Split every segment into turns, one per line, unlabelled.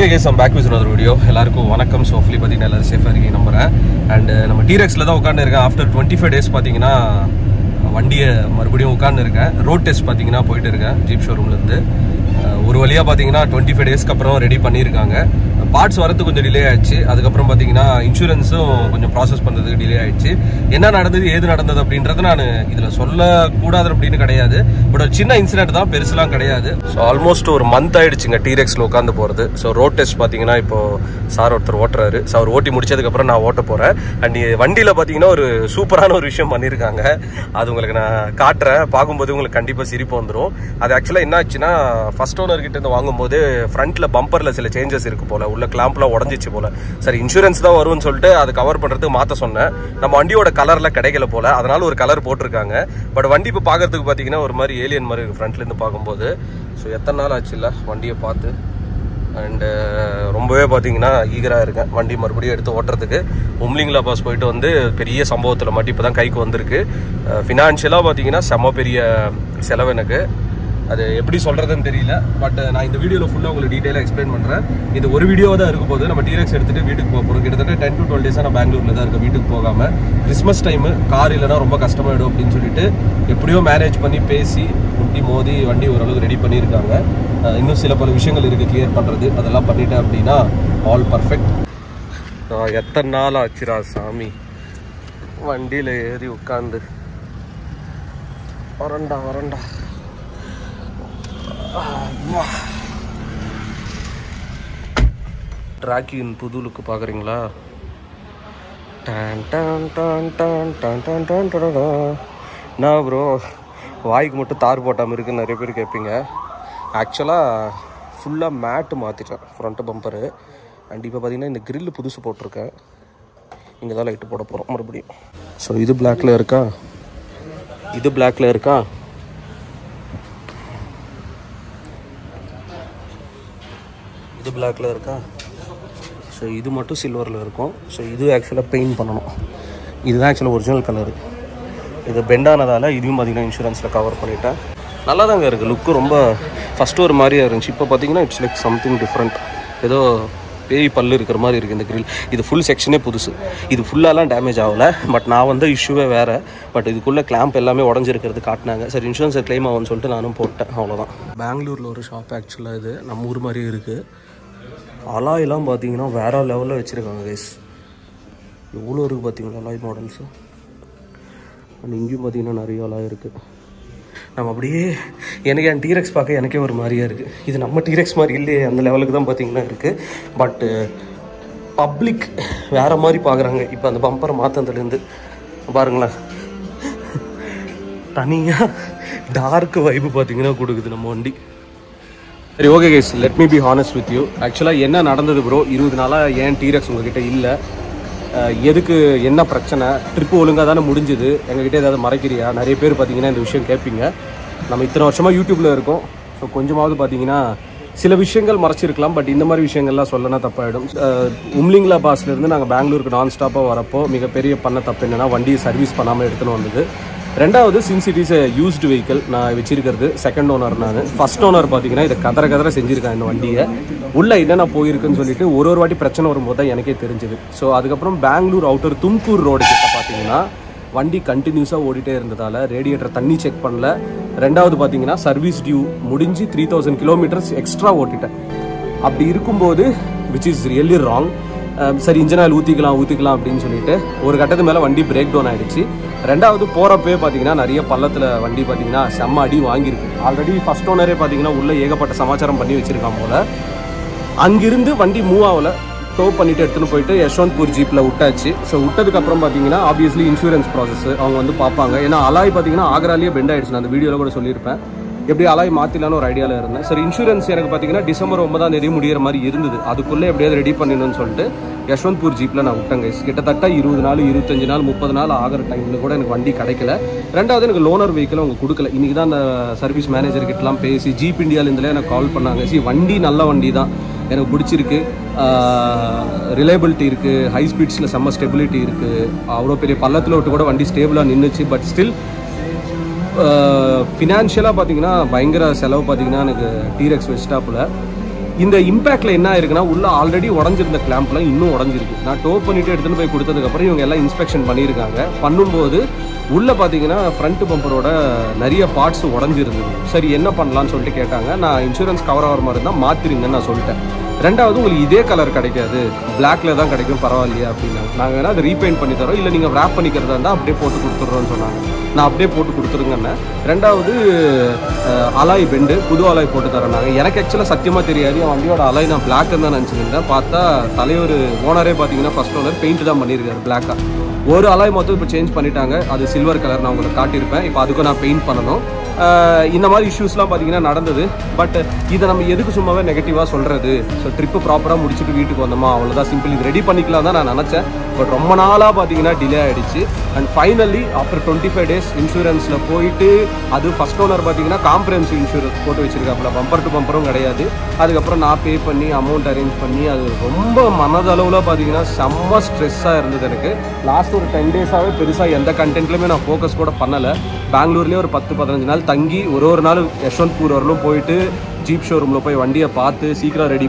Hey guys, I'm back with another video. எல்லாருக்கும் வணக்கம். சோஃப்லி பார்த்தீங்கன்னா எல்லாரும் சேஃபாக இருக்கீங்க நம்புறேன். அண்ட் நம்ம டீரெக்ஸில் தான் உட்காந்துருக்கேன். ஆஃப்டர் 25 days பார்த்தீங்கன்னா வண்டியை மறுபடியும் உட்காந்துருக்கேன். ரோட் டெஸ்ட் பார்த்தீங்கன்னா போயிட்டு இருக்கேன் ஜீப் ஷோரூம்லேருந்து. ஒரு வழியாக பார்த்தீங்கன்னா 25 days அப்புறம் ரெடி பண்ணியிருக்காங்க. பார்ட்ஸ் வரது கொஞ்சம் டிலே ஆயிடுச்சு. அதுக்கப்புறம் பார்த்தீங்கன்னா இன்சூரன்ஸும் கொஞ்சம் ப்ராசஸ் பண்ணுறதுக்கு டிலே ஆயிடுச்சு. என்ன நடந்தது ஏது நடந்தது அப்படின்றது நான் இதில் சொல்லக்கூடாது அப்படின்னு கிடையாது. பட் ஒரு சின்ன இன்சிடென்ட் தான், பெருசுலாம் கிடையாது. ஸோ ஆல்மோஸ்ட் ஒரு மந்த் ஆயிடுச்சுங்க டீரெக்ஸில் உட்காந்து போகிறது. ஸோ ரோட் டெஸ்ட் பார்த்தீங்கன்னா இப்போ சார் ஒருத்தர் ஓட்டுறாரு. ஸோ அவர் ஓட்டி முடிச்சதுக்கப்புறம் நான் ஓட்ட போகிறேன். அண்ட் வண்டியில் பார்த்தீங்கன்னா ஒரு சூப்பரான ஒரு விஷயம் பண்ணியிருக்காங்க. அது உங்களுக்கு நான் காட்டுறேன். பார்க்கும்போது உங்களுக்கு கண்டிப்பாக சிரிப்பு வந்துடும். அது ஆக்சுவலாக என்ன ஆச்சுன்னா, ஃபர்ஸ்ட் ஓனர்கிட்ட இருந்து வாங்கும்போது ஃப்ரண்ட்டில் பம்பரில் சில சேஞ்சஸ் இருக்குது போல், உள்ள கிளாம்ப்லாம் உடஞ்சிச்சு போல். சரி இன்சூரன்ஸ் தான் வரும்னு சொல்லிட்டு அது கவர் பண்ணுறதுக்கு மாற்ற சொன்னேன். நம்ம வண்டியோட கலரில் கிடைக்கல போல், அதனால ஒரு கலர் போட்டிருக்காங்க. பட் வண்டி இப்போ பார்க்கறதுக்கு பார்த்தீங்கன்னா ஒரு மாதிரி ஏலியன் மாதிரி இருக்குது ஃப்ரண்ட்லேருந்து பார்க்கும்போது. ஸோ எத்தனை நாள் ஆச்சு இல்லை வண்டியை பார்த்து. அண்டு ரொம்பவே பார்த்தீங்கன்னா ஈகராக இருக்கேன் வண்டி மறுபடியும் எடுத்து ஓட்டுறதுக்கு. உம்லிங்லா பாஸ் போயிட்டு வந்து பெரிய சம்பவத்தில் மட்டும் இப்போ தான் கைக்கு வந்திருக்கு. ஃபினான்ஷியலாக பார்த்தீங்கன்னா செம்ம பெரிய செலவு எனக்கு. அது எப்படி சொல்கிறதுன்னு தெரியல. பட் நான் இந்த வீடியோவில் ஃபுல்லாக உங்களுக்கு டீட்டெயிலாக எக்ஸ்பிளைன் பண்ணுறேன். இது ஒரு வீடியோவாக தான் இருக்கும் போது நம்ம டீரெக்ஸ் எடுத்துகிட்டு வீட்டுக்கு போக போகிறோம். கிட்டத்தட்ட 10 to 12 days நான் பெங்களூரில் தான் இருக்கேன் வீட்டுக்கு போகாமல். கிறிஸ்மஸ் டைமு கார் இல்லைனா ரொம்ப கஷ்டமாயிடும் அப்படின்னு சொல்லிட்டு எப்படியோ மேனேஜ் பண்ணி பேசி முட்டி மோதி வண்டி ஓரளவுக்கு ரெடி பண்ணியிருக்காங்க. இன்னும் சில பல விஷயங்கள் இருக்குது கிளியர் பண்ணுறது. அதெல்லாம் பண்ணிட்டேன் அப்படின்னா ஆல் பர்ஃபெக்ட். எத்தனை நாள் ஆச்சுரா சாமி வண்டியில் ஏறி உட்காந்து. வரண்டா ட்ராக்கின் புது லுக்கு பார்க்குறீங்களா? நான் ப்ரோ வாய்க்கு மட்டும் தார் போட்டாமல் இருக்குன்னு நிறைய பேர் கேட்பீங்க. ஆக்சுவலாக ஃபுல்லாக மேட்டு மாற்றிட்டேன் ஃப்ரண்ட்டு பம்பரு. அண்ட் இப்போ பார்த்தீங்கன்னா இந்த கிரில்லு புதுசு போட்டிருக்கேன். இங்கே தான் லைட்டு போட போகிறோம் மறுபடியும். ஸோ இது பிளாக்கில் இருக்கா, இது பிளாக்கில் இருக்கா, இது பிளாக்கில் இருக்கா. ஸோ இது மட்டும் சில்வரில் இருக்கும். ஸோ இது ஆக்சுவலாக பெயிண்ட் பண்ணணும். இதுதான் ஆக்சுவலாக ஒரிஜினல் கலரு. இது பெண்டானதால் இதையும் பார்த்திங்கன்னா இன்சூரன்ஸில் கவர் பண்ணிவிட்டேன். நல்லா தாங்க இருக்குது லுக்கு. ரொம்ப ஃபஸ்ட்டு ஒரு மாதிரியாக இருந்துச்சு. இப்போ பார்த்திங்கன்னா இட்ஸ் லைக் சம்திங் டிஃப்ரெண்ட். ஏதோ பேய் பல்லு இருக்கிற மாதிரி இருக்குது இந்த கிரில். இது ஃபுல் செக்ஷனே புதுசு. இது ஃபுல்லாலாம் டேமேஜ் ஆகலை. பட் நான் வந்து இஷ்யூவே வேறு. பட் இதுக்குள்ளே கிளாம்ப் எல்லாமே உடஞ்சிருக்கிறது காட்டினாங்க. சரி இன்சூரன்ஸை கிளைம் ஆகும்னு சொல்லிட்டு நானும் போட்டேன். அவ்வளோதான். பெங்களூரில் ஒரு ஷாப் ஆக்சுவலாக இது நம்ம ஊர் மாதிரியே இருக்குது. அலாயெல்லாம் பார்த்தீங்கன்னா வேறு லெவலில் வச்சுருக்காங்க கைஸ். எவ்வளோ இருக்குது பார்த்தீங்களா அலாய் மாடல்ஸு. அண்ட் இங்கேயும் பார்த்தீங்கன்னா நிறைய அலாய் இருக்குது. நம்ம அப்படியே எனக்கு என் டீரெக்ஸ் பார்க்க எனக்கே ஒரு மாதிரியாக இருக்குது. இது நம்ம டீரெக்ஸ் மாதிரி இல்லையே, அந்த லெவலுக்கு தான் பார்த்தீங்கன்னா இருக்குது. பட்டு பப்ளிக் வேறு மாதிரி பார்க்குறாங்க. இப்போ அந்த பம்பரை மாற்றத்துலேருந்து பாருங்களேன், தனியாக டார்க் வைப்பு பார்த்தீங்கன்னா கொடுக்குது நம்ம வண்டி. சரி okay guys, let me be honest with you. ஆக்சுவலாக என்ன நடந்தது ப்ரோ, 20 நாளாக ஏன் டீரெக்ஸ் உங்ககிட்ட இல்லை, எதுக்கு, என்ன பிரச்சனை, ட்ரிப்பு ஒழுங்காக தானே முடிஞ்சுது, எங்ககிட்ட ஏதாவது மறைக்கிறியா? நிறைய பேர் பார்த்தீங்கன்னா இந்த விஷயம் கேட்பீங்க. நம்ம இத்தனை வருஷமாக யூடியூப்பில் இருக்கோம். ஸோ கொஞ்சமாவது பார்த்தீங்கன்னா சில விஷயங்கள் மறைச்சிருக்கலாம். பட் இந்த மாதிரி விஷயங்கள்லாம் சொல்லனா தப்பாயிடும். உம்லிங்லா பாஸ்லேருந்து நாங்கள் பெங்களூருக்கு நான் ஸ்டாப்பாக வரப்போ மிகப்பெரிய பண்ண தப்பு என்னென்னா வண்டியை சர்வீஸ் பண்ணாமல் எடுத்துன்னு வந்தது. ரெண்டாவது, since it is a used vehicle நான் வச்சிருக்கிறது, செகண்ட் ஓனர் நான். ஃபர்ஸ்ட் ஓனர் பார்த்தீங்கன்னா இதை கதற செஞ்சுருக்கேன் இந்த வண்டியை. உள்ளே என்னென்ன போயிருக்குன்னு சொல்லிட்டு ஒரு வாட்டி பிரச்சனை வரும்போது தான் எனக்கே தெரிஞ்சுது. ஸோ அதுக்கப்புறம் பெங்களூர் அவுட்டர் தும்கூர் ரோடு கிட்ட பார்த்தீங்கன்னா வண்டி கண்டினியூஸாக ஓடிட்டே இருந்ததால் ரேடியேட்டர் தண்ணி செக் பண்ணல. ரெண்டாவது பார்த்தீங்கன்னா சர்வீஸ் டியூ முடிஞ்சு 3000 kilometers எக்ஸ்ட்ரா ஓட்டிட்டேன். அப்படி இருக்கும்போது விச் இஸ் ரியலி ராங். சரி இன்ஜின் ஆயில் ஊற்றிக்கலாம் அப்படின்னு சொல்லிட்டு ஒரு கட்டத்து மேலே வண்டி பிரேக் டவுன் ஆகிடுச்சு. ரெண்டாவது போகிறப்பே பார்த்தீங்கன்னா நிறைய பள்ளத்தில் வண்டி பார்த்தீங்கன்னா செம்ம அடி வாங்கியிருக்கு. ஆல்ரெடி ஃபஸ்ட் ஓனரே பார்த்தீங்கன்னா உள்ளே ஏகப்பட்ட சமாச்சாரம் பண்ணி வச்சுருக்கான் போல். அங்கிருந்து வண்டி மூவ் ஆகலை. டோ பண்ணிவிட்டு எடுத்துகிட்டு போயிட்டு யஷ்வந்த்பூர் ஜீப்பில் விட்டாச்சு. ஸோ விட்டதுக்கப்புறம் பார்த்தீங்கன்னா ஆப்வியஸ்லி இன்சூரன்ஸ் ப்ராசஸ் அவங்க வந்து பார்ப்பாங்க. ஏன்னா அலாய் பார்த்தீங்கன்னா ஆக்ராலேயே பெண்ட் ஆகிடுச்சு. நான் அந்த வீடியோவில் கூட சொல்லியிருப்பேன். எப்படி அலாய் மாற்றிலான்னு ஒரு ஐடியாவில் இருந்தேன். சரி இன்சூரன்ஸ் எனக்கு பார்த்தீங்கன்னா டிசம்பர் 9 முடிகிற மாதிரி இருந்தது. அதுக்குள்ளே எப்படியாவது ரெடி பண்ணிடணும்னு சொல்லிட்டு யஷ்வந்த்பூர் ஜீப்பில் நான் விட்டேங்க. கிட்டத்தட்ட 20 நாள் 25 நாள் 30 நாள் ஆகிற டைமில் கூட எனக்கு வண்டி கிடைக்கல. ரெண்டாவது எனக்கு லோனர் வெஹிக்கிள் அவங்க கொடுக்கல. இன்றைக்கி தான் அந்த சர்வீஸ் மேனேஜர்கிட்டலாம் பேசி ஜீப் இந்தியாவிலேருந்துல எனக்கு கால் பண்ணாங்க. வண்டி நல்ல வண்டி தான், எனக்கு பிடிச்சிருக்கு, ரிலையபிலிட்டி இருக்குது, ஹை ஸ்பீட்ஸில் செம்ம ஸ்டெபிலிட்டி இருக்குது, அவ்வளோ பெரிய பள்ளத்தில் விட்டு கூட வண்டி ஸ்டேபிளாக நின்றுச்சு. பட் ஸ்டில் ஃபினான்ஷியலாக பார்த்தீங்கன்னா பயங்கர செலவு பார்த்தீங்கன்னா எனக்கு டீரெக்ஸ் வெஸ்டாப்பில் இந்த இம்பேக்ட்ல என்ன ஆயிருக்குன்னா உள்ள ஆல்ரெடி உடஞ்சிருந்த கிளாம்ப்லாம் இன்னும் உடஞ்சிருக்கு. நான் டோ பண்ணிட்டு எடுத்துன்னு போய் கொடுத்ததுக்கப்புறம் இவங்க எல்லாம் இன்ஸ்பெக்ஷன் பண்ணியிருக்காங்க. பண்ணும்போது உள்ளே பார்த்தீங்கன்னா ஃப்ரண்ட் பம்பரோட நிறைய பார்ட்ஸ் உடஞ்சிருந்தது. சரி என்ன பண்ணலான்னு சொல்லிட்டு கேட்டாங்க. நான் இன்சூரன்ஸ் கவர் ஆகிற மாதிரி இருந்தால் மாற்றிருங்கன்னு நான் சொல்லிட்டேன். ரெண்டாவது உங்களுக்கு இதே கலர் கிடைக்காது, பிளாக்ல தான் கிடைக்கும், பரவாயில்லையா அப்படின்னாங்க. நாங்கள் வேணால் அதை ரீபெயிண்ட் பண்ணி தரோம், இல்லை நீங்கள் ரேப் பண்ணிக்கிறதா இருந்தால் அப்படியே போட்டு கொடுத்துட்றோன்னு சொன்னாங்க. நான் அப்படியே போட்டு கொடுத்துருங்கன்னு. ரெண்டாவது அலாய் பெண்டு புது அலாய் போட்டு தரேன்னாங்க. எனக்கு ஆக்சுவலாக சத்தியமாக தெரியாது, என் வண்டியோட அலாய் நான் பிளாக்னு தான் நினச்சிருந்தேன். பார்த்தா தலைவர் ஓனரே பார்த்தீங்கன்னா ஃபர்ஸ்ட் ஓனர் பெயிண்ட் தான் பண்ணியிருக்காரு பிளாக்காக. ஒரு அலாய் மொத்தம் இப்போ சேஞ்ச் பண்ணிட்டாங்க, அது சில்வர் கலர். நான் உங்களுக்கு காட்டியிருப்பேன். இப்போ அதுக்கும் நான் பெயிண்ட் பண்ணணும். இந்த மாதிரி இஷ்யூஸ்லாம் பார்த்தீங்கன்னா நடந்தது. பட் இதை நம்ம எதுக்கு சும்மாவே நெகட்டிவாக சொல்கிறது? ஸோ ட்ரிப்பு ப்ராப்பராக முடிச்சுட்டு வீட்டுக்கு வந்தோமா, அவ்வளோதான், சிம்பிள். இது ரெடி பண்ணிக்கலாம் தான் நான் நினச்சேன். பட் ரொம்ப நாளாக பார்த்தீங்கன்னா டிலே ஆகிடுச்சு. அண்ட் ஃபைனலி ஆஃப்டர் 25 days இன்சூரன்ஸில் போயிட்டு, அது ஃபஸ்ட் ஓனர் பார்த்தீங்கன்னா காம்ப்ரஹென்சிவ் இன்சூரன்ஸ் போட்டு வச்சுருக்காப்புல, பம்பர் டு பம்பரும் கிடையாது. அதுக்கப்புறம் நான் பே பண்ணி அமௌண்ட் அரேஞ்ச் பண்ணி, அது ரொம்ப மனதளவில் பார்த்தீங்கன்னா செம்ம ஸ்ட்ரெஸ்ஸாக இருந்தது எனக்கு. லாஸ்ட் ஒரு 10 days பெருசாக எந்த கண்டென்ட்லையுமே நான் ஃபோக்கஸ் கூட பண்ணலை. பெங்களூர்லேயே ஒரு 10-15 நாள் தங்கி ஒரு நாள் யஷ்வந்த்பூர் வரலும் போயிட்டு ஜீப் ஷோரூமில் போய் வண்டியை பார்த்து சீக்கிரம் ரெடி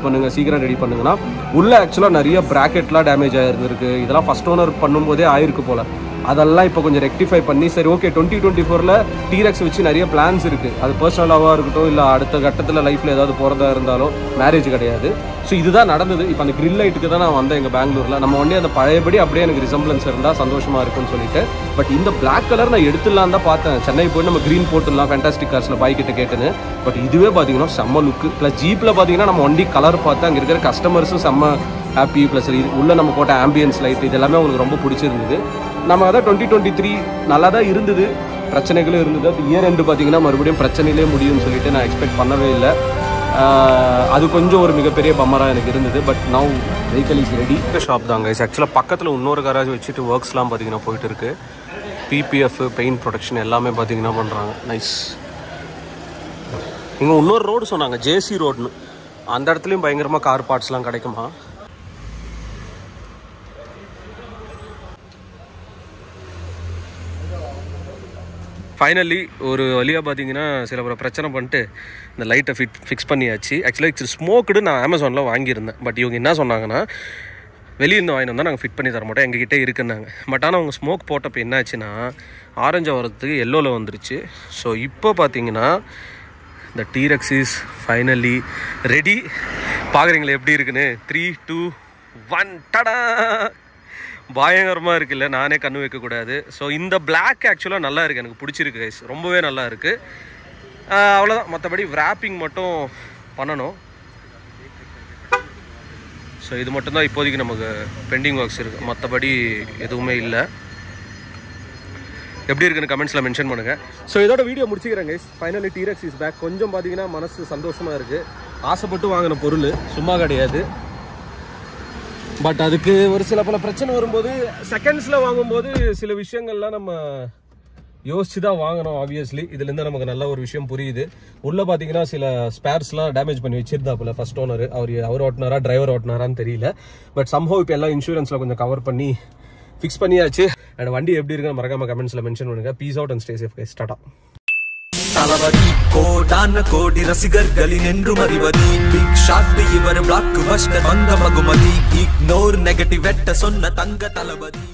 பண்ணுங்கன்னா உள்ள ஆக்சுவலாக நிறைய ப்ராக்கெட்லாம் டேமேஜ் ஆகிருந்துருக்கு. இதெல்லாம் ஃபஸ்ட் ஓனர் பண்ணும்போதே ஆயிருக்கு போல். அதெல்லாம் இப்போ கொஞ்சம் ரெக்டிஃபை பண்ணி, சரி ஓகே 2024 டீரெக்ஸ் வச்சு நிறைய பிளான்ஸ் இருக்குது. அது பர்சனலாக இருக்கட்டும், இல்லை அடுத்த கட்டத்தில் லைஃப்பில் ஏதாவது போகிறதா இருந்தாலும், மேரேஜ் கிடையாது. ஸோ இதுதான் நடந்தது. இப்போ அந்த கிரில் லைட்டுக்கு தான் நான் வந்தேன் எங்கள் பெங்களூரில். நம்ம வண்டி அந்த பழையபடி அப்படியே எனக்கு ரிசம்பிளன்ஸ் இருந்தால் சந்தோஷமாக இருக்கும்னு சொல்லிட்டு. பட் இந்த பிளாக் கலர் நான் எடுத்துடலாம் தான் பார்த்தேன். சென்னை போய் நம்ம க்ரீன் போட்டுடலாம் ஃபேண்டாஸ்டிக் கார்ஸில் பைக்கிட்ட கேட்டுன்னு. பட் இதுவே பார்த்தீங்கன்னா செம்ம லுக்கு. ப்ளஸ் ஜீப்பில் பார்த்தீங்கன்னா நம்ம வண்டி கலர் பார்த்து அங்கே இருக்கிற கஸ்டமர்ஸும் செம்ம ஹாப்பி. ப்ளஸ் இது உள்ளே நம்ம போட்ட ஆம்பியன்ஸ் லைட் இது எல்லாமே அவங்களுக்கு ரொம்ப பிடிச்சிருந்தது. நம்ம அதான் 2023 நல்லா தான் இருந்தது, பிரச்சனைகளும் இருந்தது. அது இயர் எண்டு பார்த்தீங்கன்னா மறுபடியும் பிரச்சனையிலே முடியும்னு சொல்லிட்டு நான் எக்ஸ்பெக்ட் பண்ணவே இல்லை. அது கொஞ்சம் ஒரு மிகப்பெரிய பம்மராக எனக்கு இருந்தது. But now vehicle is ready. Shop தாங்க ஆக்சுவலாக பக்கத்தில் இன்னொரு கராஜ் வச்சுட்டு ஒர்க்ஸ்லாம் பார்த்தீங்கன்னா போயிட்டு இருக்கு. பிபிஎஃப் பெயிண்ட் ப்ரொடக்ஷன் எல்லாமே பார்த்தீங்கன்னா பண்ணுறாங்க. நைஸ். இங்கே இன்னொரு ரோடு சொன்னாங்க, ஜேசி ரோடுன்னு. அந்த இடத்துலையும் பயங்கரமாக கார் பார்ட்ஸ்லாம் கிடைக்குமா? ஃபைனலி ஒரு வழியாக பார்த்தீங்கன்னா சில பிரச்சனை பண்ணிட்டு இந்த லைட்டை ஃபிக்ஸ் பண்ணியாச்சு. ஆக்சுவலாக இட்ஸ் ஸ்மோக்குடு நான் அமேசானில் வாங்கியிருந்தேன். பட் இவங்க என்ன சொன்னாங்கன்னா, வெளியிருந்து வாங்கிட்டு வந்தால் நாங்கள் ஃபிட் பண்ணி தர மாட்டோம், எங்ககிட்டே இருக்குன்னாங்க. பட் ஆனால் அவங்க ஸ்மோக் போட்டப்போ என்ன ஆச்சுன்னா, ஆரஞ்சு வரத்துக்கு எல்லோவில் வந்துருச்சு. ஸோ இப்போ பார்த்தீங்கன்னா இந்த டீரெக்ஸ் இஸ் ஃபைனலி ரெடி. பார்க்குறீங்களா எப்படி இருக்குன்னு? 3, 2, 1 டடா! பயங்கரமாக இருக்குல்ல, நானே கண்ணு வைக்கக்கூடாது. ஸோ இந்த பிளாக் ஆக்சுவலாக நல்லா இருக்குது, எனக்கு பிடிச்சிருக்கு கைஸ், ரொம்பவே நல்லா இருக்குது. அவ்வளோதான், மற்றபடி wrapping மட்டும் பண்ணணும். ஸோ இது மட்டும்தான் இப்போதைக்கு நமக்கு பெண்டிங் ஒர்க்ஸ் இருக்குது, மற்றபடி எதுவுமே இல்லை. எப்படி இருக்குன்னு கமெண்ட்ஸில் மென்ஷன் பண்ணுங்கள். ஸோ இதோட வீடியோ முடிச்சுக்கிறேன் guys. Finally T Rex is back. கொஞ்சம் பார்த்தீங்கன்னா மனசு சந்தோஷமாக இருக்குது. ஆசைப்பட்டு வாங்கின பொருள் சும்மா கிடையாது. பட் அதுக்கு ஒரு சில பல பிரச்சனை வரும்போது, செகண்ட்ஸில் வாங்கும்போது சில விஷயங்கள்லாம் நம்ம யோசிச்சு தான் வாங்கணும். ஆப்வியஸ்லி இதுலேருந்து நமக்கு நல்ல ஒரு விஷயம் புரியுது. உள்ளே பார்த்தீங்கன்னா சில ஸ்பேர்ஸ்லாம் டேமேஜ் பண்ணி வச்சிருந்தாப்புல ஃபர்ஸ்ட் ஓனர். அவர் ஓட்டினாரா டிரைவர் ஓட்டினாரான்னு தெரியல. பட் சம்ஹவ் இப்போ எல்லாம் இன்சூரன்ஸில் கொஞ்சம் கவர் பண்ணி ஃபிக்ஸ் பண்ணியாச்சு. அண்ட் வண்டி எப்படி இருக்குன்னு மறக்காம கமெண்ட்ஸில் மென்ஷன் பண்ணுங்க. Peace out and stay safe guys. Tata.
Thalapathy கோடான கோடி ரசிகர்களின் என்றும் அறிவதி. பிக் ஷாட் இவர் பிளாக் பஸ்டர் வந்த மகுமதி. இக்னோர் நெகட்டிவ் வெட்ட சொன்ன தங்க தளபதி.